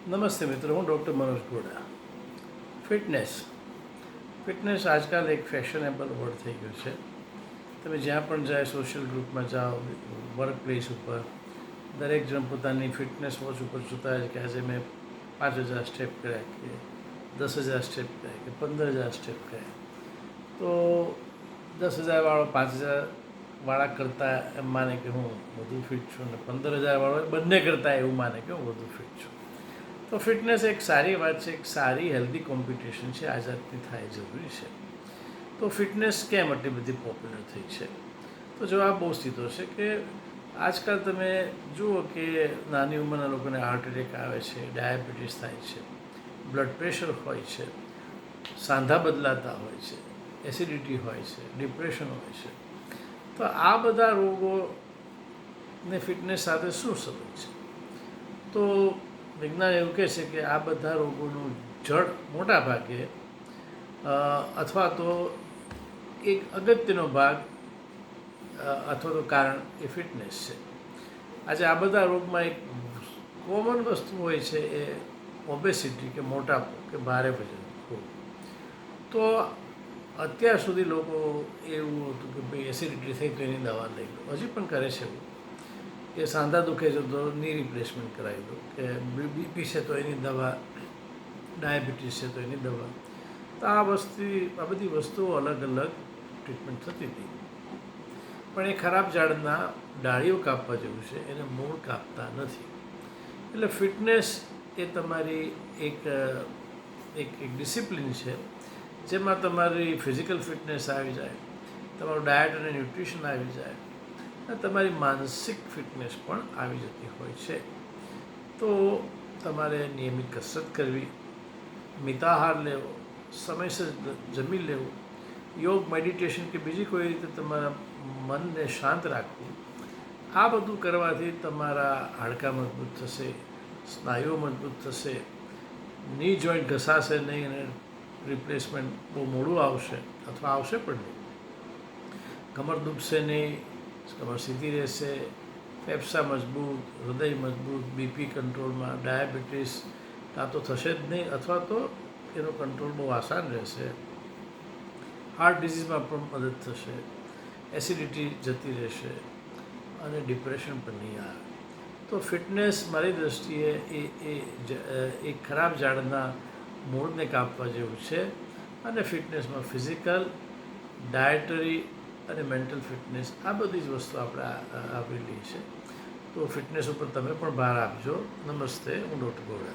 નમસ્તે મિત્રો, હું ડૉક્ટર મનોજ ગોડા. ફિટનેસ આજકાલ એક ફેશનેબલ વર્ડ થઈ ગયો છે. તમે જ્યાં પણ જાય, સોશિયલ ગ્રુપમાં જાઓ, વર્ક પ્લેસ ઉપર, દરેક જણ પોતાની ફિટનેસ વોચ ઉપર જોતા હોય કે આજે મેં 5,000 સ્ટેપ કર્યા, કે 10,000 સ્ટેપ કર્યા, કે 15,000 સ્ટેપ કર્યા. તો 10,000 વાળો 5,000 વાળા કરતાં એમ માને કે હું વધુ ફિટ છું, અને 15,000 વાળો બંને કરતાં એવું માને કે હું વધુ ફિટ છું. તો ફિટનેસ એક સારી વાત છે, એક સારી હેલ્ધી કોમ્પિટિશન છે, આઝાદથી થાય જરૂરી છે. તો ફિટનેસ કેમ આટલી બધી પોપ્યુલર થઈ છે? તો જવાબ બહુ સીધો છે કે આજકાલ તમે જુઓ કે નાની ઉંમરના લોકોને હાર્ટ એટેક આવે છે, ડાયાબિટીસ થાય છે, બ્લડ પ્રેશર હોય છે, સાંધા બદલાતા હોય છે, એસિડિટી હોય છે, ડિપ્રેશન હોય છે. તો આ બધા રોગોને ફિટનેસ સાથે શું સંબંધ છે? તો વિજ્ઞાન એવું કહે છે કે આ બધા રોગોનું જડ મોટા ભાગે અથવા તો એક અગત્યનો ભાગ અથવા તો કારણ એ ફિટનેસ છે. આજે આ બધા રોગમાં એક કોમન વસ્તુ હોય છે, એ ઓબેસિટી કે મોટાપો કે ભારે વજન હોવું. તો અત્યાર સુધી લોકો એવું હતું કે ભાઈ એસિડિટી થઈ તો એની દવા લઈ લો, હજી પણ કરે છે એવું કે સાંધા દુખે છે તો ની રિપ્લેસમેન્ટ કરાવી દો, કે બીપી છે તો એની દવા, ડાયાબિટીસ છે તો એની દવા. તો આ બધી વસ્તુઓ અલગ અલગ ટ્રીટમેન્ટ થતી હતી. પણ એ ખરાબ ઝાડના ડાળીઓ કાપવા જેવું છે, એને મૂળ કાપતા નથી. એટલે ફિટનેસ એ તમારી એક એક એક ડિસિપ્લિન છે, જેમાં તમારી ફિઝિકલ ફિટનેસ આવી જાય, તમારું ડાયટ અને ન્યુટ્રિશન આવી જાય, અને તમારી માનસિક ફિટનેસ પણ આવી જતી હોય છે. તો તમારે નિયમિત કસરત કરવી, મિતાહાર લેવો, સમયસર જમી લેવું, યોગ, મેડિટેશન કે બીજી કોઈ રીતે તમારા મનને શાંત રાખવું, આ બધું કરવાથી તમારા હાડકાં મજબૂત થશે, સ્નાયુઓ મજબૂત થશે, ની જોઈન્ટ ઘસાશે નહીં, અને રિપ્લેસમેન્ટ બહુ મોડું આવશે અથવા આવશે પણ નહીં. કમર દુખશે નહીં, કમર સીધી રહેશે, ફેફસા મજબૂત, હૃદય મજબૂત, બીપી કંટ્રોલમાં, ડાયાબિટીસ કાં તો થશે જ નહીં અથવા તો એનો કંટ્રોલ બહુ આસાન રહેશે. હાર્ટ ડિઝીઝમાં પણ મદદ થશે, એસિડિટી જતી રહેશે, અને ડિપ્રેશન પણ નહીં આવે. તો ફિટનેસ મારી દૃષ્ટિએ એ ખરાબ ઝાડના મૂળને કાપવા જેવું છે. અને ફિટનેસમાં ફિઝિકલ, ડાયટરી અને મેન્ટલ ફિટનેસ, આ બધી જ વસ્તુ આપણે આવેલી છે. તો ફિટનેસ ઉપર તમે પણ ભાર આપજો. નમસ્તે, હું ડૉક્ટર ગોડા.